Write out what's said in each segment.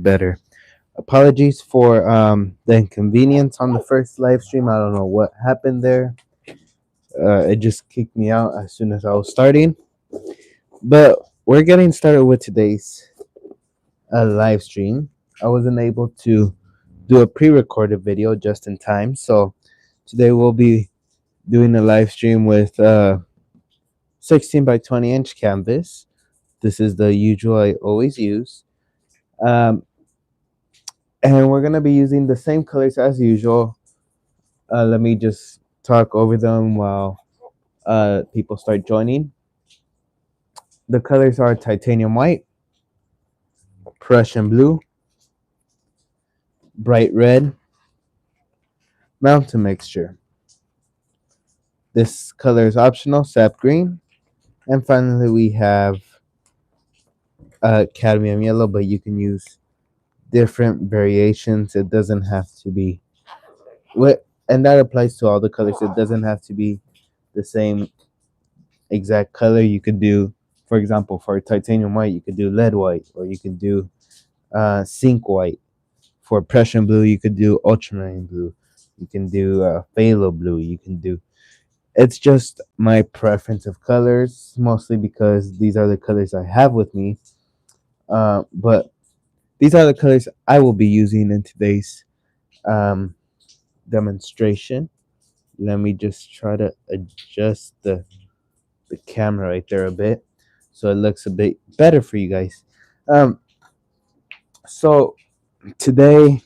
better. Apologies for the inconvenience on the first live stream. I don't know what happened there. It just kicked me out as soon as I was starting. But we're getting started with today's live stream. I wasn't able to do a pre-recorded video just in time, so today we'll be doing a live stream with 16 by 20 inch canvas. This is the usual I always use. Um, and we're going to be using the same colors as usual. Let me just talk over them while people start joining. The colors are titanium white, Prussian blue, bright red, mountain mixture. This color is optional, sap green. And finally, we have cadmium yellow, but you can use different variations. It doesn't have to be what, and that applies to all the colors. It doesn't have to be the same exact color. You could do, for example, for titanium white, you could do lead white, or you could do zinc white. For Prussian blue, you could do ultramarine blue. You can do phthalo blue. You can do. It's just my preference of colors, mostly because these are the colors I have with me. But these are the colors I will be using in today's demonstration. Let me just try to adjust the camera right there a bit so it looks a bit better for you guys. So today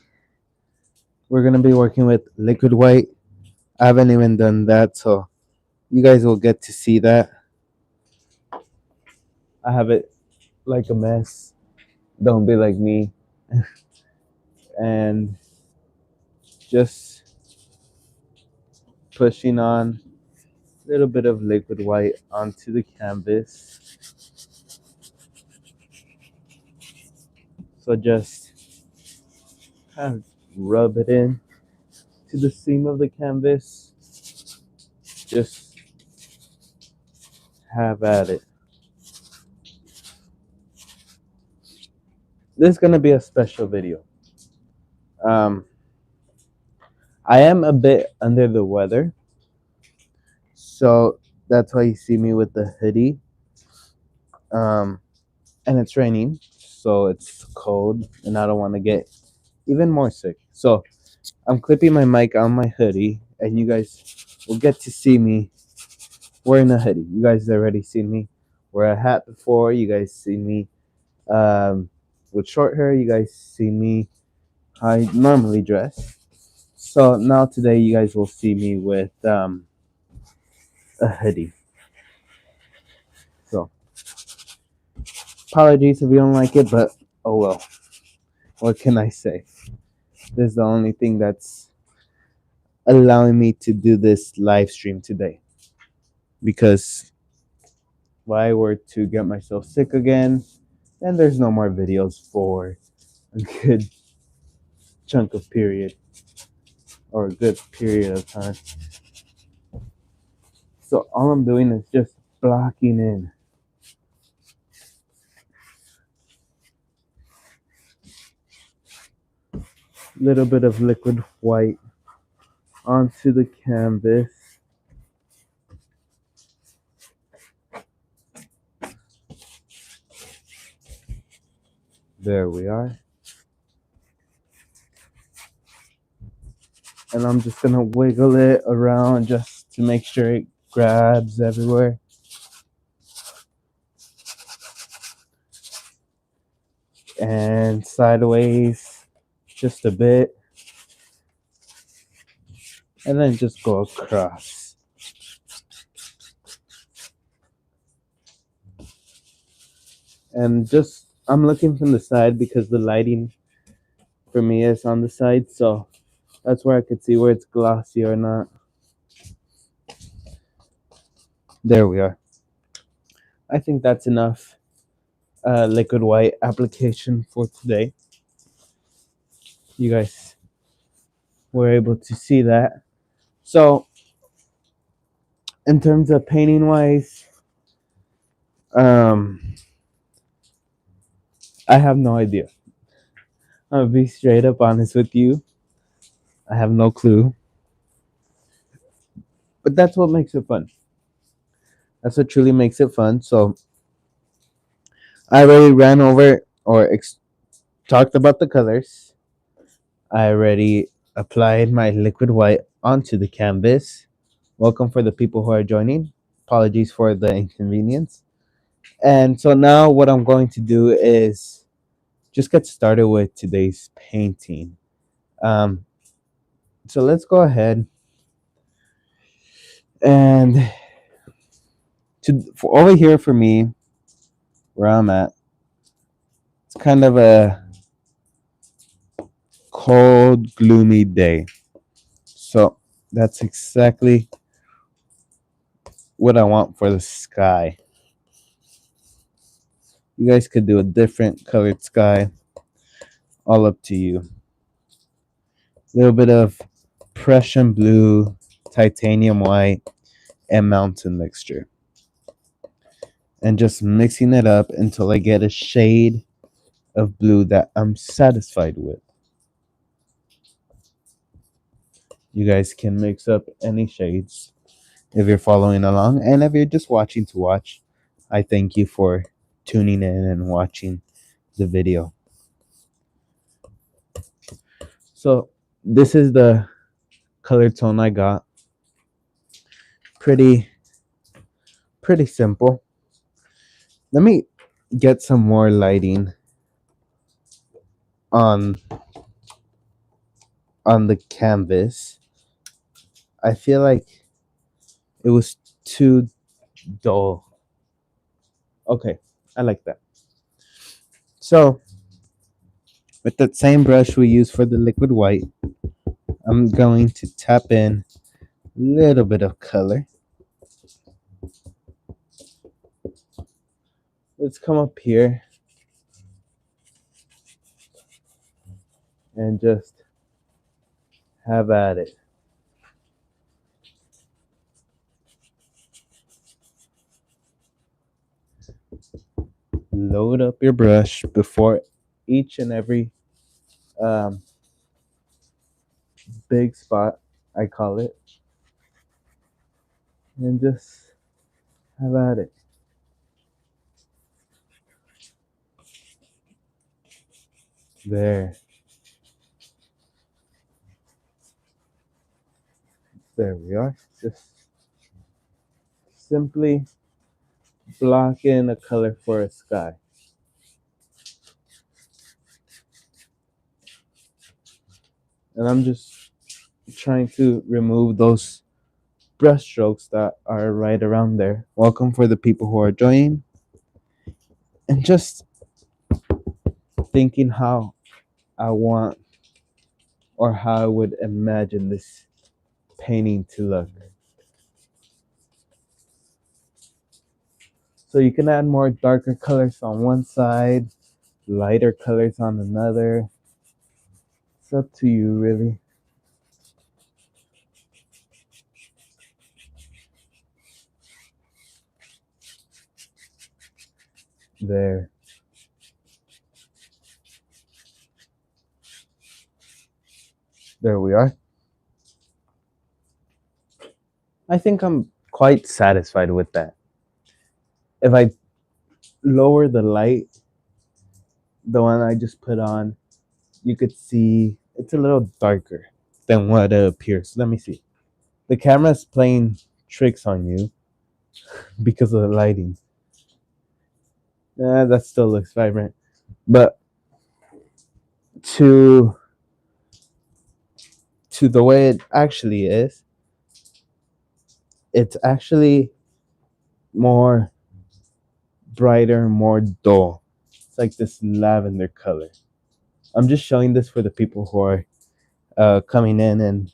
we're gonna be working with liquid white. I haven't even done that, so you guys will get to see that. I have it like a mess. Don't be like me. And just pushing on a little bit of liquid white onto the canvas. So just kind of rub it in to the seam of the canvas. Just have at it. This is gonna be a special video. I am a bit under the weather, so that's why you see me with the hoodie. And it's raining, so it's cold, and I don't want to get even more sick. So I'm clipping my mic on my hoodie, and you guys will get to see me wearing a hoodie. You guys already seen me wear a hat before. You guys see me with short hair. You guys see me how I normally dress. So now today you guys will see me with a hoodie. So apologies if you don't like it, but oh well. What can I say? This is the only thing that's allowing me to do this live stream today. Because if I were to get myself sick again, then there's no more videos for a good chunk of period, or a good period of time. So all I'm doing is just blocking in. Little bit of liquid white onto the canvas. There we are. And I'm just gonna wiggle it around just to make sure it grabs everywhere. And sideways just a bit. And then just go across. And just, I'm looking from the side because the lighting for me is on the side, so that's where I could see where it's glossy or not. There we are. I think that's enough liquid white application for today. You guys were able to see that. So in terms of painting wise, I have no idea. I'll be straight up honest with you. I have no clue. But that's what makes it fun. That's what truly makes it fun. So I already ran over or talked about the colors. I already applied my liquid white onto the canvas. Welcome for the people who are joining. Apologies for the inconvenience. And so now what I'm going to do is just get started with today's painting. Um, so let's go ahead and over here for me, where I'm at, it's kind of a cold, gloomy day. So that's exactly what I want for the sky. You guys could do a different colored sky, all up to you. A little bit of Prussian blue, titanium white, and mountain mixture. And just mixing it up until I get a shade of blue that I'm satisfied with. You guys can mix up any shades if you're following along. And if you're just watching to watch, I thank you for tuning in and watching the video. So this is the color tone I got. Pretty simple. Let me get some more lighting on the canvas. I feel like it was too dull. Okay, I like that. So with that same brush we use for the liquid white, I'm going to tap in a little bit of color. Let's come up here and just have at it. Load up your brush before each and every um, big spot, I call it, and just have at it. There. There we are. Just simply block in a color for a sky. And I'm just trying to remove those brush strokes that are right around there. Welcome for the people who are joining. And just thinking how I want or how I would imagine this painting to look. So you can add more darker colors on one side, lighter colors on another. It's up to you, really. There. There we are. I think I'm quite satisfied with that. If I lower the light, the one I just put on, you could see it's a little darker than what it appears. Let me see. The camera's playing tricks on you because of the lighting. That still looks vibrant. But to the way it actually is, it's actually more brighter, more dull. It's like this lavender color. I'm just showing this for the people who are coming in and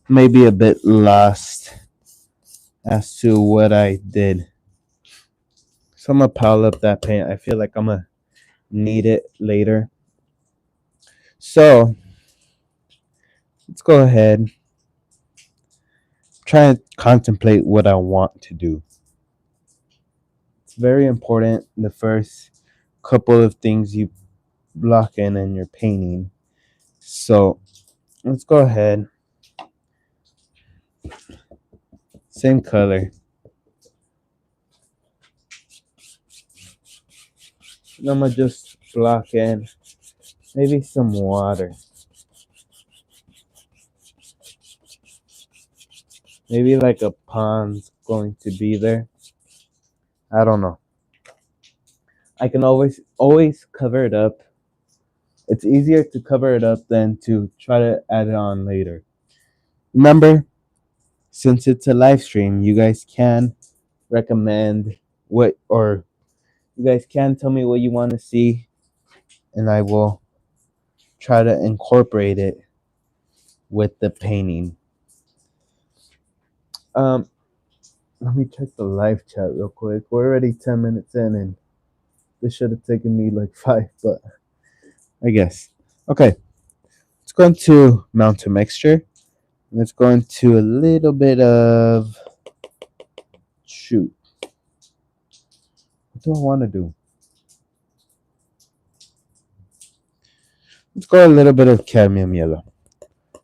maybe a bit lost as to what I did. So I'm gonna pile up that paint. I feel like I'm gonna need it later. So let's go ahead. Try and contemplate what I want to do. It's very important. The first couple of things you blocking and you're painting. So let's go ahead. Same color. And I'm gonna just block in maybe some water. Maybe like a pond's going to be there. I don't know. I can always cover it up. It's easier to cover it up than to try to add it on later. Remember, since it's a live stream, you guys can recommend what, or you guys can tell me what you want to see, and I will try to incorporate it with the painting. Um, Let me check the live chat real quick. We're already 10 minutes in, and this should have taken me like 5, but I guess. Okay, let's go into mountain mixture. Let's go into a little bit of, shoot, what do I want to do? Let's go a little bit of cadmium yellow.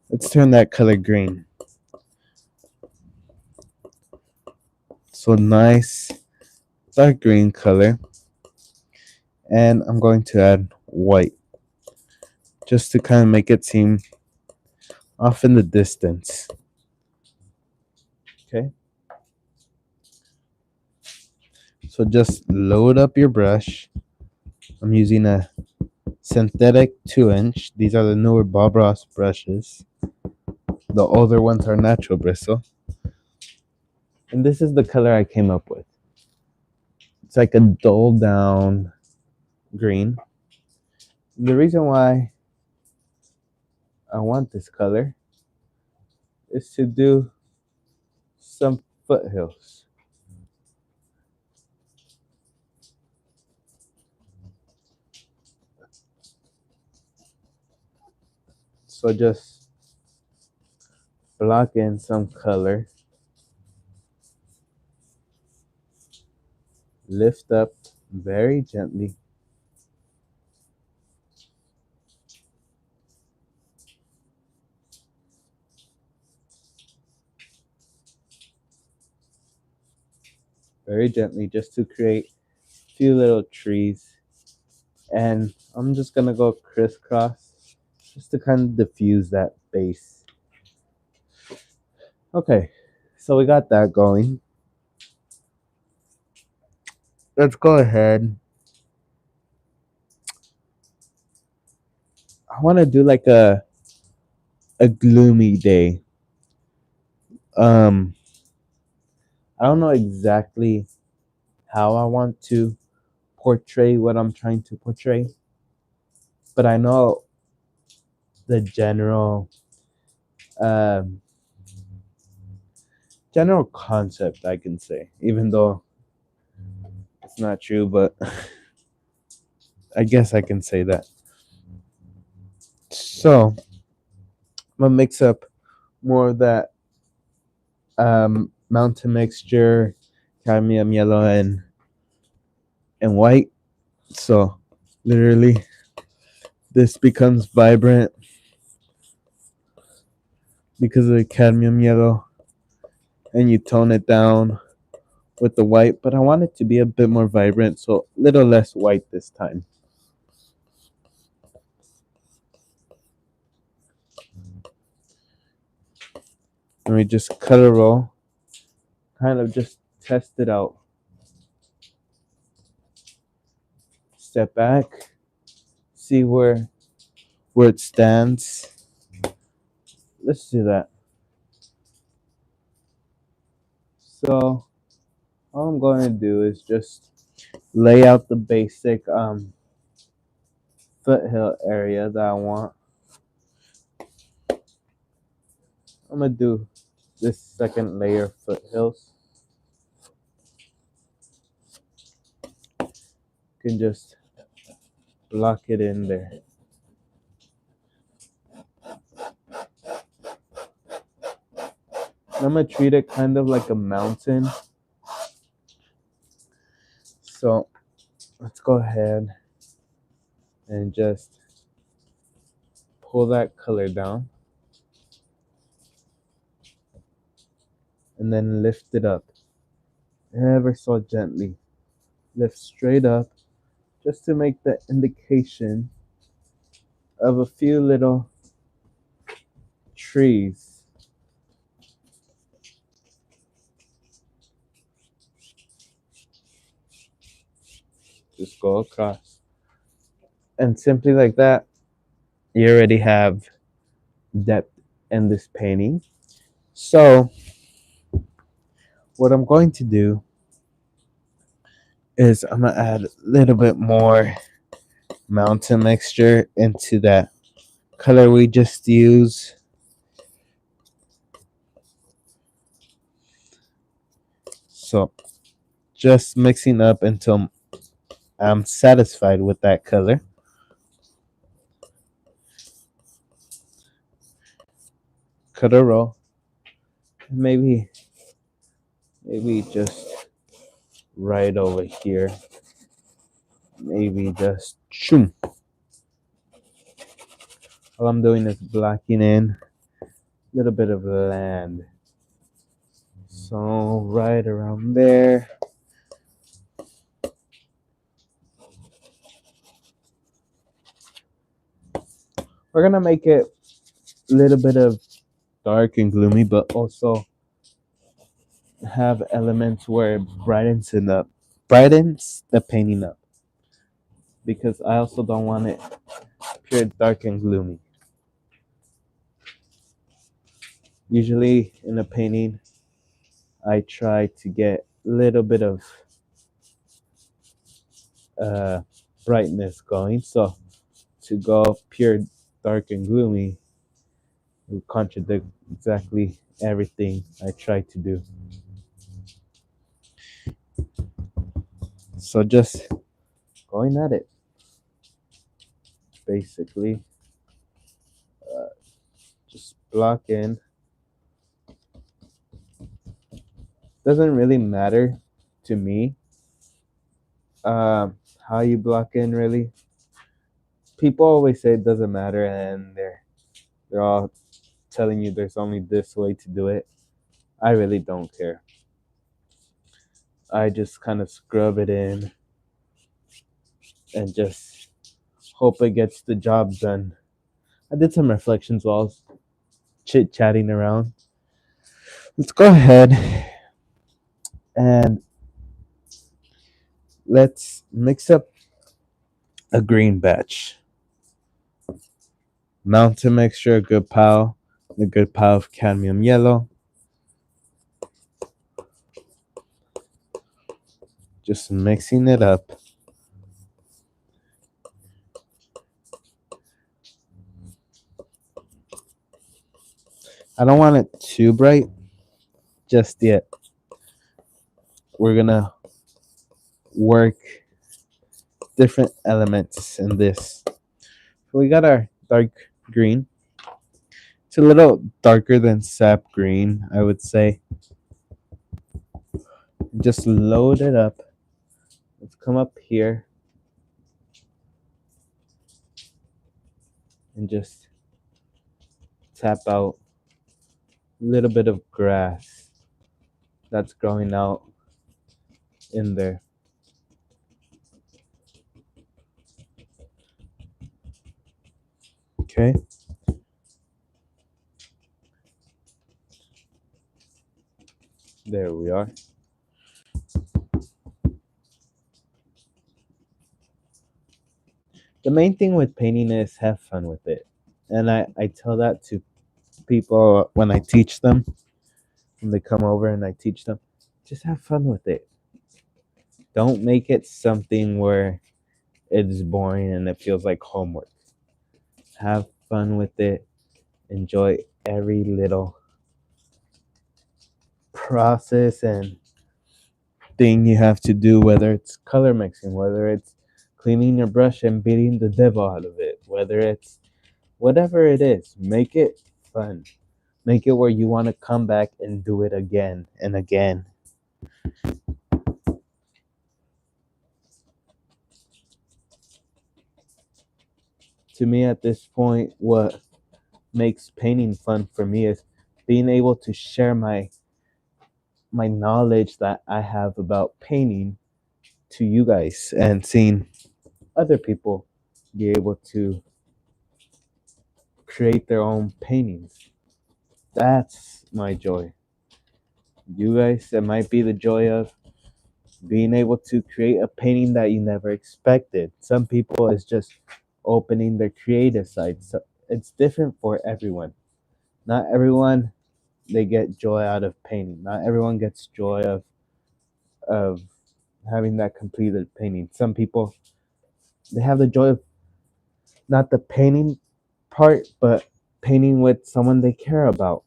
Let's turn that color green. So nice dark green color. And I'm going to add white just to kind of make it seem off in the distance. Okay. So just load up your brush. I'm using a synthetic 2-inch. These are the newer Bob Ross brushes. The older ones are natural bristle. And this is the color I came up with. It's like a dull down green. The reason why I want this color is to do some foothills. So just block in some color. Lift up very gently. Very gently, just to create a few little trees. And I'm just gonna go crisscross just to kind of diffuse that base. Okay, so we got that going. Let's go ahead. I want to do like a gloomy day. I don't know exactly how I want to portray what I'm trying to portray, but I know the um, general concept, I can say, even though it's not true, but I guess I can say that. So I'm gonna mix up more of that mountain mixture, cadmium yellow and white. So literally this becomes vibrant because of the cadmium yellow, and you tone it down with the white, but I want it to be a bit more vibrant, so a little less white this time. And we just cut a roll, kind of just test it out. Step back, see where it stands. Let's do that. So all I'm going to do is just lay out the basic foothill area that I want. I'm gonna do this second layer of foothills. You can just block it in there. I'm gonna treat it kind of like a mountain. So let's go ahead. and just pull that color down and then lift it up ever so gently. Lift straight up just to make the indication of a few little trees. Just go across. And simply like that, you already have depth in this painting. So, what I'm going to do is I'm going to add a little bit more mountain mixture into that color we just used. So, just mixing up until I'm satisfied with that color. Cut a roll. Maybe just right over here. Maybe just shoom. All I'm doing is blocking in a little bit of land. So right around there. We're gonna make it a little bit of dark and gloomy, but also have elements where it brightens the painting up. Because I also don't want it pure dark and gloomy. Usually in a painting, I try to get a little bit of uh, brightness going. So to go pure dark and gloomy would contradict exactly everything I try to do. So just going at it, basically. Just block in. Doesn't really matter to me how you block in, really. People always say it doesn't matter, and they're all telling you there's only this way to do it. I really don't care. I just kind of scrub it in and just hope it gets the job done. I did some reflections while I was chit chatting around. Let's go ahead and let's mix up a green batch. Mountain mixture, a good pile of cadmium yellow. Just mixing it up. I don't want it too bright just yet. We're gonna work different elements in this. So we got our dark green. It's a little darker than sap green, I would say. Just load it up. Let's come up here and just tap out a little bit of grass that's growing out in there. Okay. There we are. The main thing with painting is have fun with it. And I tell that to people when I teach them, when they come over and I teach them, just have fun with it. Don't make it something where it's boring and it feels like homework. Have fun with it. Enjoy every little process and thing you have to do, whether it's color mixing, whether it's cleaning your brush and beating the devil out of it, whether it's whatever it is, make it fun. Make it where you want to come back and do it again and again. To me, at this point, what makes painting fun for me is being able to share my knowledge that I have about painting to you guys and seeing other people be able to create their own paintings. That's my joy. You guys, it might be the joy of being able to create a painting that you never expected. Some people it's just opening their creative side. So it's different for everyone. Not everyone they get joy out of painting. Not everyone gets joy of having that completed painting. Some people they have the joy of not the painting part, but painting with someone they care about.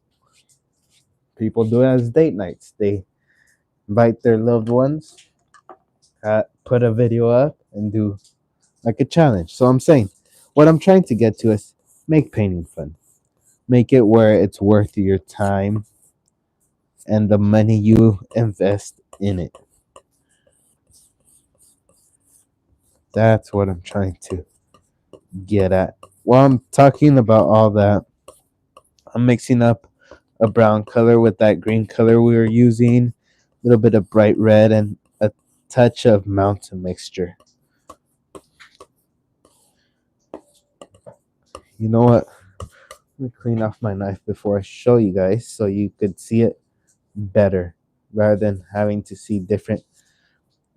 People do it as date nights. They invite their loved ones, put a video up, and do like a challenge. So I'm saying, what I'm trying to get to is make painting fun. Make it where it's worth your time and the money you invest in it. That's what I'm trying to get at. While I'm talking about all that, I'm mixing up a brown color with that green color we were using, a little bit of bright red, and a touch of mountain mixture. You know what? Let me clean off my knife before I show you guys so you could see it better rather than having to see different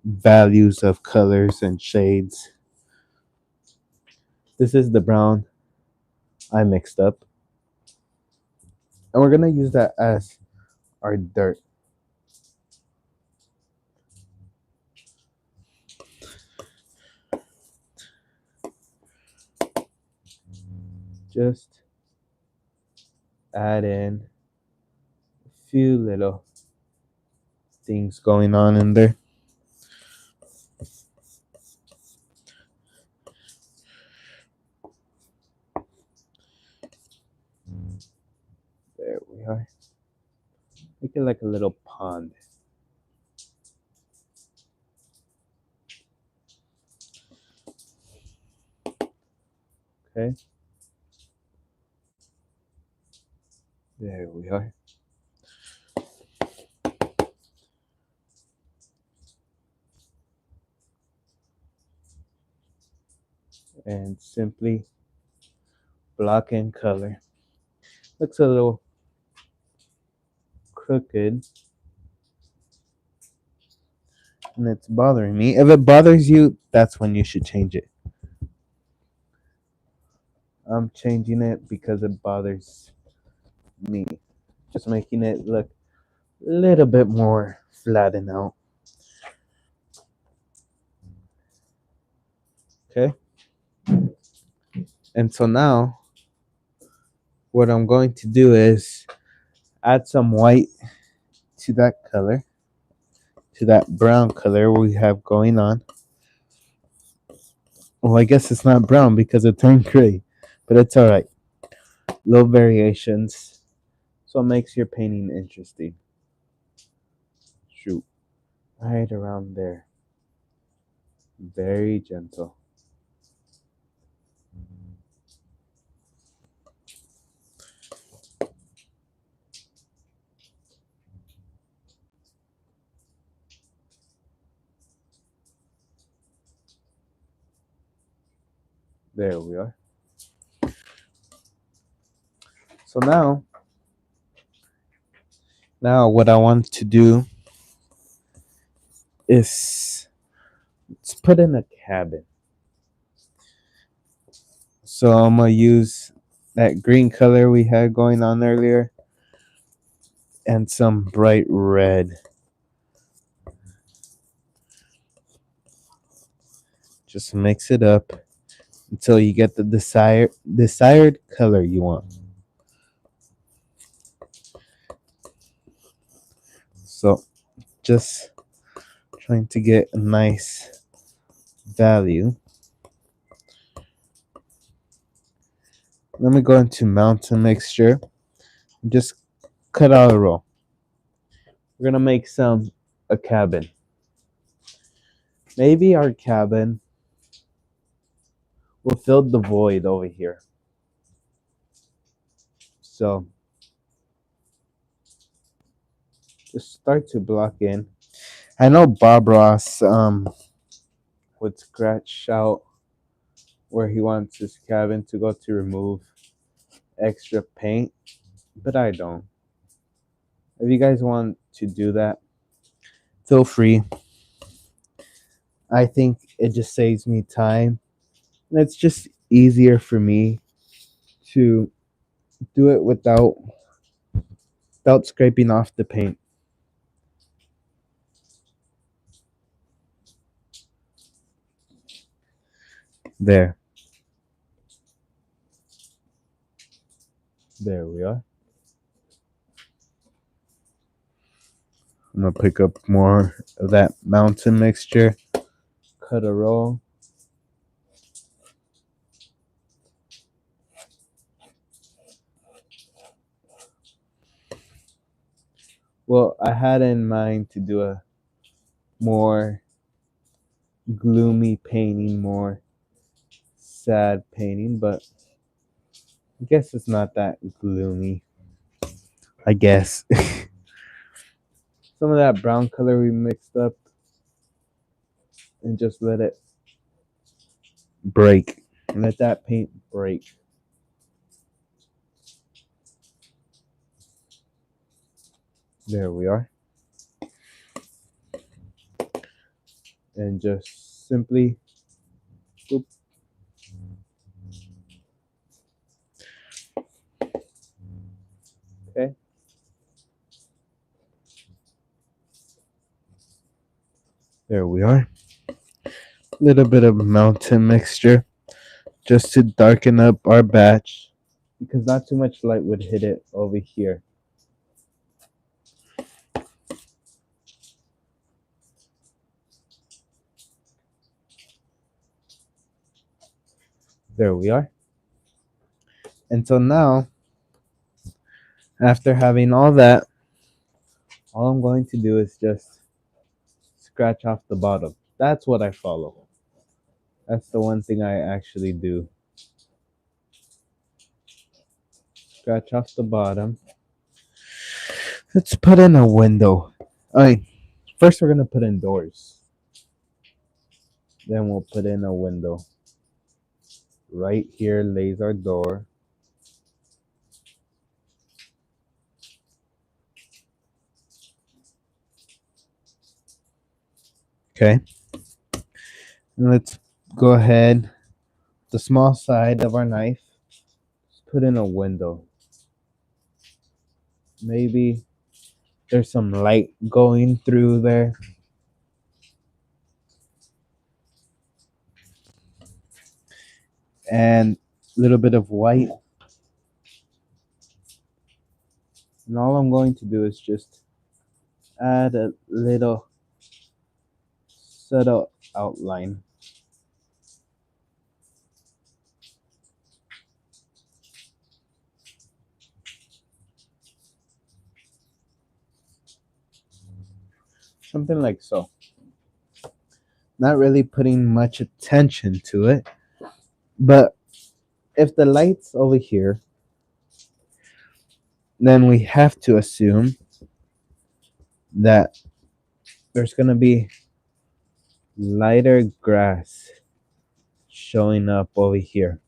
values of colors and shades. This is the brown I mixed up, and we're gonna use that as our dirt. Just add in a few little things going on in there. There we are. Make it like a little pond. Okay. There we are. And simply block in color. Looks a little crooked and it's bothering me. If it bothers you, that's when you should change it. I'm changing it because it bothers me. Just making it look a little bit more flattened out. Okay. And so now what I'm going to do is add some white to that color, to that brown color we have going on. Well, I guess it's not brown because it turned gray, but it's all right. Little variations, so it makes your painting interesting. Shoot, right around there. Very gentle. There we are. So now what I want to do is let's put in a cabin. So I'm gonna use that green color we had going on earlier and some bright red. Just mix it up until you get the desired color you want. So just trying to get a nice value. Let me go into mountain mixture and just cut out a row. We're gonna make a cabin. Maybe our cabin will fill the void over here. So just start to block in. I know Bob Ross would scratch out where he wants his cabin to go to remove extra paint, but I don't. If you guys want to do that, feel free. I think it just saves me time, and it's just easier for me to do it without scraping off the paint. There. There we are. I'm gonna pick up more of that mountain mixture, cut a roll. Well, I had in mind to do a more gloomy painting, more sad painting, but I guess it's not that gloomy. I guess. Some of that brown color we mixed up and just let it break. Let that paint break. There we are. And just simply boop. Okay. There we are. Little bit of mountain mixture just to darken up our batch because not too much light would hit it over here. There we are. And so now, after having all that, all I'm going to do is just scratch off the bottom. That's what I follow. That's the one thing I actually do. Scratch off the bottom. Let's put in a window. Alright, first we're gonna put in doors. Then we'll put in a window. Right here lays our door. Okay. And let's go ahead, the small side of our knife, let's put in a window. Maybe there's some light going through there. And a little bit of white. And all I'm going to do is just add a little subtle outline. Something like so. Not really putting much attention to it. But if the light's over here, then we have to assume that there's going to be lighter grass showing up over here.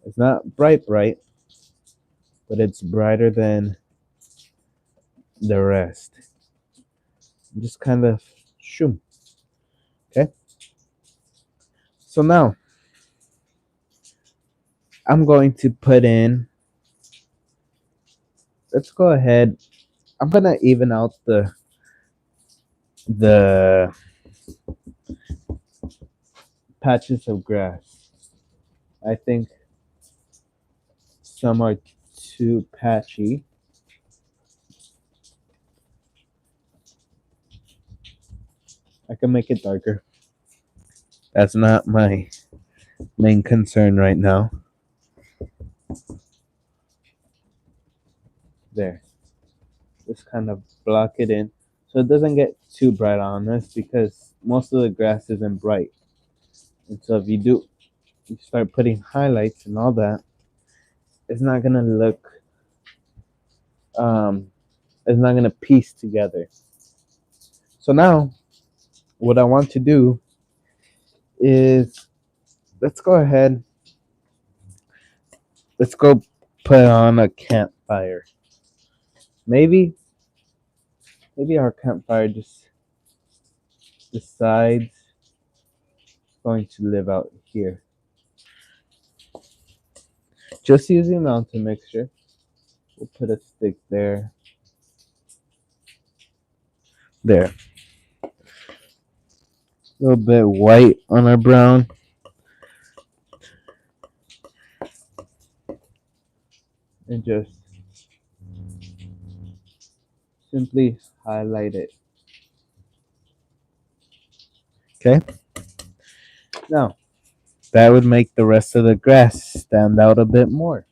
It's not bright, but it's brighter than the rest. Just kind of shoom. Okay. So now I'm going to put in, let's go ahead. I'm going to even out the patches of grass. I think some are too patchy. I can make it darker. That's not my main concern right now. There. Just kind of block it in so it doesn't get too bright on us because most of the grass isn't bright. And so if you start putting highlights and all that, it's not gonna look, um, it's not gonna piece together. So now, what I want to do is let's go ahead, let's go put on a campfire. Maybe, maybe our campfire just decides going to live out here. Just using mountain mixture. We'll put a stick there. There. A little bit white on our brown. And just simply highlight it. Okay? Now, that would make the rest of the grass stand out a bit more.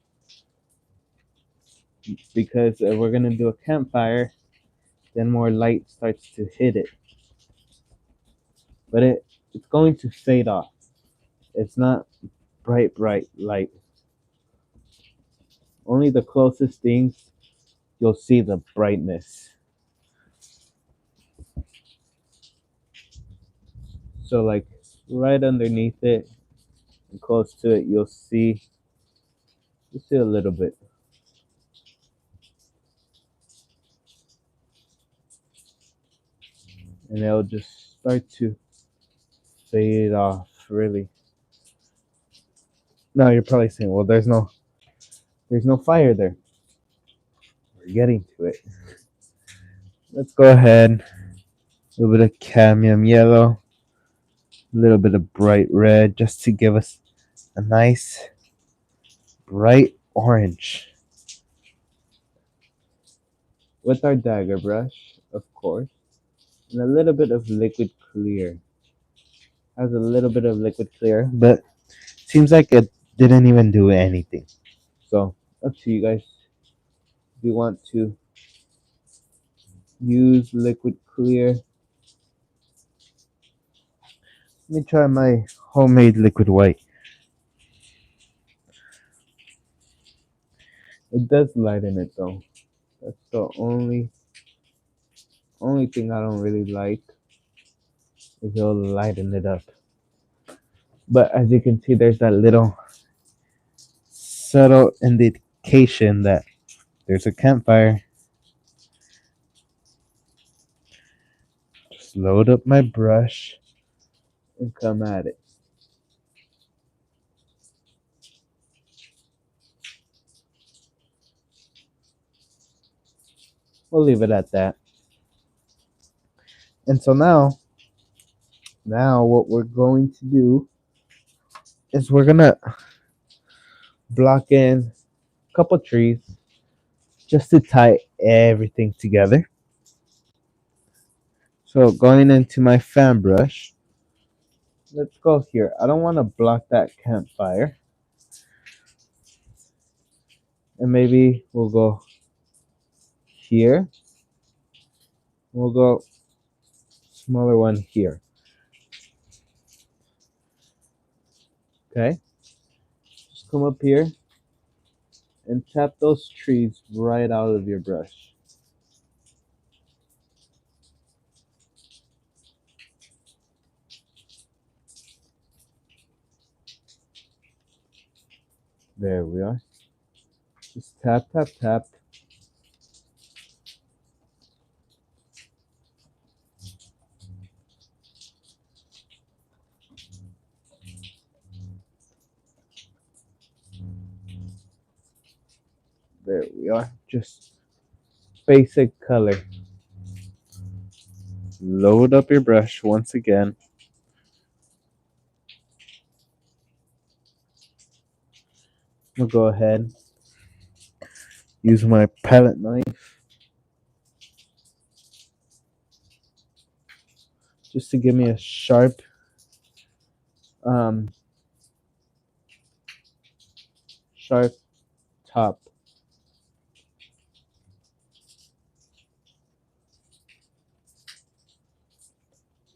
Because if we're going to do a campfire, then more light starts to hit it. But it's going to fade off. It's not bright light. Only the closest things you'll see the brightness. So like right underneath it and close to it, you'll see a little bit. And it'll just start to fade off really. Now you're probably saying, well, there's no fire there. We're getting to it. Let's go ahead. A little bit of cadmium yellow, a little bit of bright red, just to give us a nice bright orange. With our dagger brush, of course, and a little bit of liquid clear. Has a little bit of liquid clear, but seems like it didn't even do anything. So up to you guys. If you want to use liquid clear, let me try my homemade liquid white. It does lighten it though. That's the only thing I don't really like is it'll lighten it up. But as you can see, there's that little subtle indication that there's a campfire. Just load up my brush and come at it. We'll leave it at that. And so now what we're going to do is we're gonna block in a couple trees just to tie everything together. So going into my fan brush, let's go here. I don't want to block that campfire. And maybe we'll go here. We'll go smaller one here. Okay. Just come up here and tap those trees right out of your brush. There we are. Just tap, tap, tap. There we are. Just basic color. Load up your brush once again. We'll go ahead. Use my palette knife just to give me a sharp sharp top.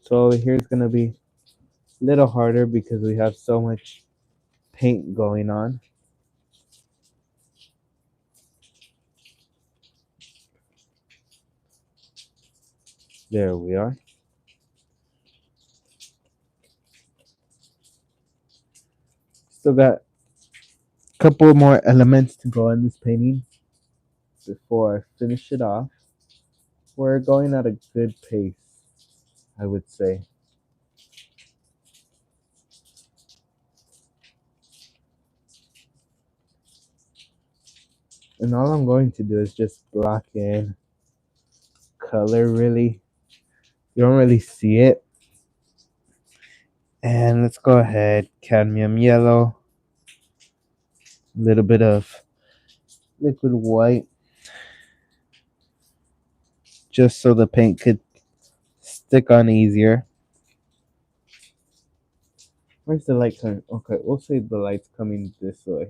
So over here is gonna be a little harder because we have so much paint going on. There we are. Still got a couple more elements to go on this painting before I finish it off. We're going at a good pace, I would say. And all I'm going to do is just block in color really. You don't really see it. And let's go ahead, cadmium yellow, a little bit of liquid white, just so the paint could stick on easier. Where's the light coming? Okay, we'll say the light's coming this way.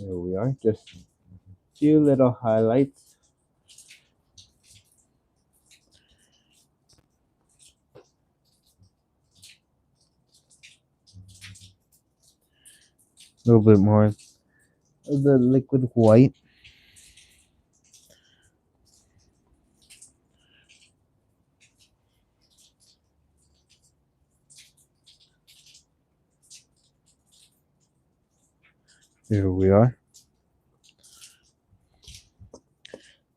There we are, just a few little highlights. A little bit more of the liquid white. There we are.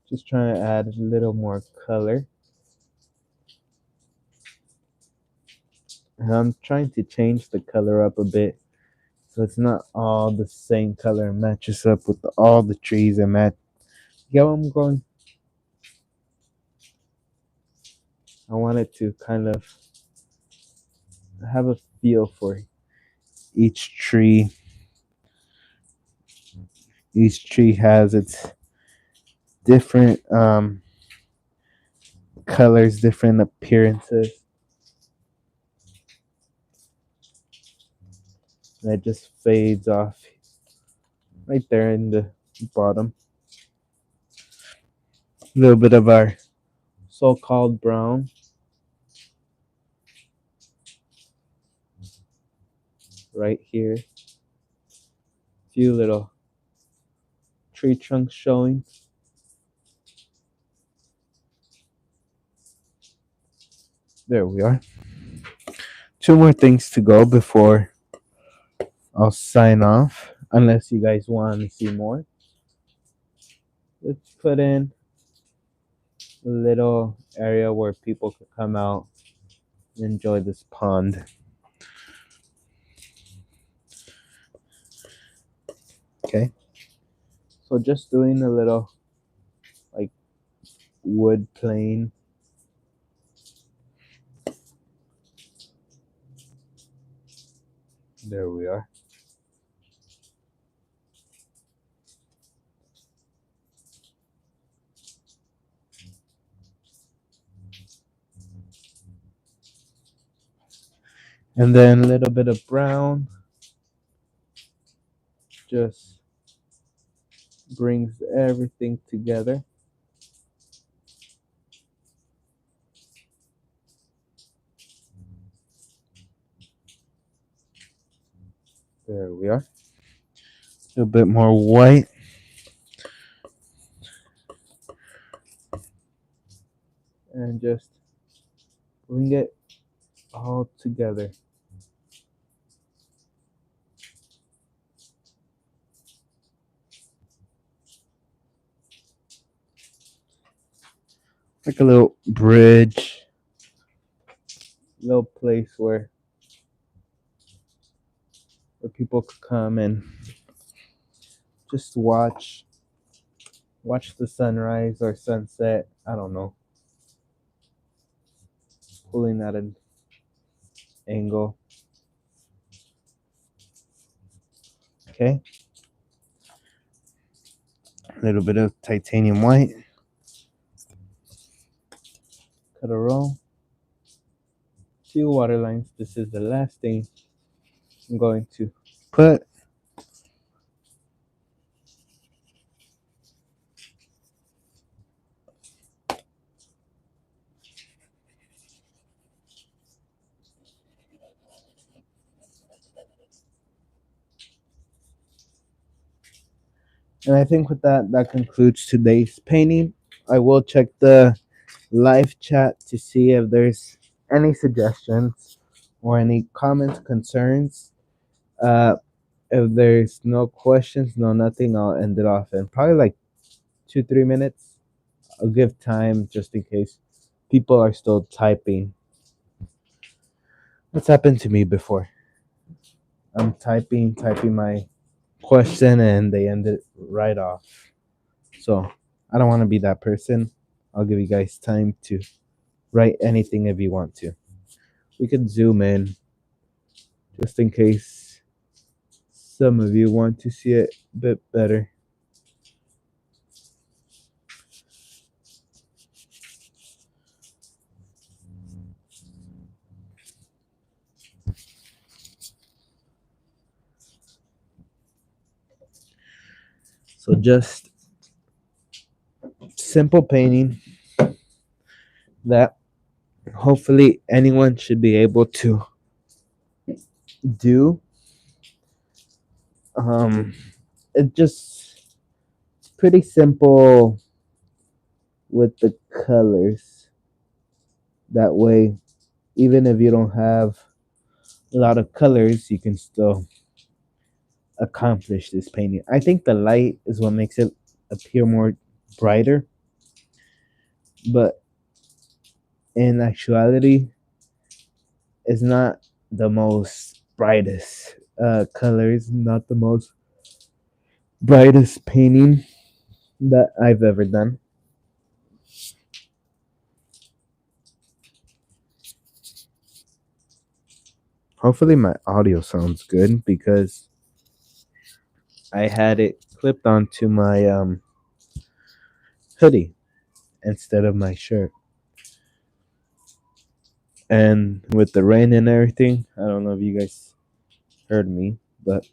Just trying to add a little more color. And I'm trying to change the color up a bit so it's not all the same color and matches up with all the trees and match. You get what I'm going? I wanted to kind of have a feel for each tree. Each tree has its different colors, different appearances. And it just fades off right there in the bottom. A little bit of our so-called brown. Right here. A few little tree trunks showing. There we are. Two more things to go before I'll sign off, unless you guys want to see more. Let's put in a little area where people could come out and enjoy this pond. Okay. So just doing a little like wood plane. There we are. And then a little bit of brown just brings everything together. There we are. A little bit more white. And just bring it all together. Like a little bridge, little place where people could come and just watch the sunrise or sunset. I don't know. Pulling at an angle. Okay. A little bit of titanium white. Cut a row. Few water lines. This is the last thing I'm going to put, and I think with that, that concludes today's painting. I will check the live chat to see if there's any suggestions or any comments, concerns. Uh, if there's no questions, no nothing, I'll end it off in probably like 2 3 minutes. I'll give time just in case people are still typing. What's happened to me before? I'm typing my question, and they end it right off. So I don't want to be that person. I'll give you guys time to write anything if you want to. We could zoom in just in case some of you want to see it a bit better. So just simple painting that hopefully anyone should be able to do. Um, it just pretty simple with the colors. That way, even if you don't have a lot of colors, you can still accomplish this painting. I think the light is what makes it appear more brighter, but in actuality, it's not the most brightest colors, not the most brightest painting that I've ever done. Hopefully my audio sounds good because I had it clipped onto my hoodie instead of my shirt. And with the rain and everything, I don't know if you guys heard me, but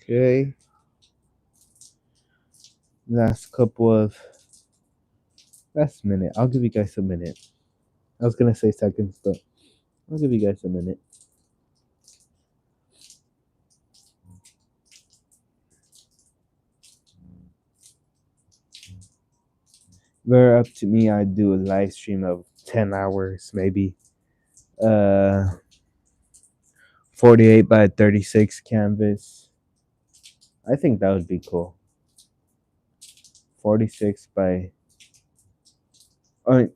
okay. Last minute. I'll give you guys a minute. I was gonna say seconds, but I'll give you guys a minute. Very up to me. I do a live stream of 10 hours, maybe. 48 by 36 canvas. I think that would be cool. 46 by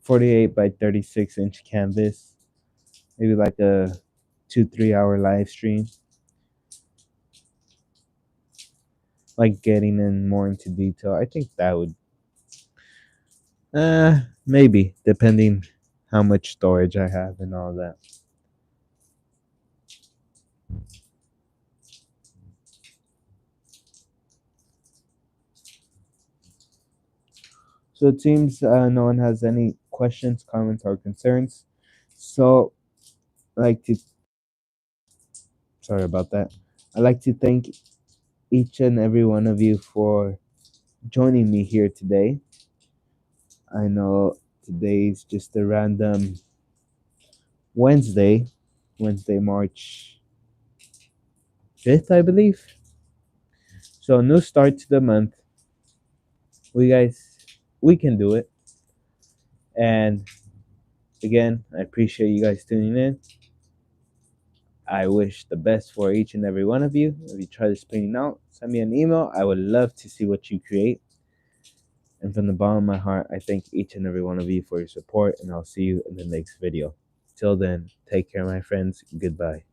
48 by 36-inch canvas. Maybe like a 2 3 hour live stream. Like getting in more into detail. I think that would maybe depending how much storage I have and all that. So it seems no one has any questions, comments, or concerns. So I like to sorry about that. I'd like to thank each and every one of you for joining me here today. I know today's just a random Wednesday, March 5th, I believe. So new start to the month. We can do it. And again, I appreciate you guys tuning in. I wish the best for each and every one of you. If you try this painting out, send me an email. I would love to see what you create. And from the bottom of my heart, I thank each and every one of you for your support, and I'll see you in the next video. Till then, take care, my friends. Goodbye.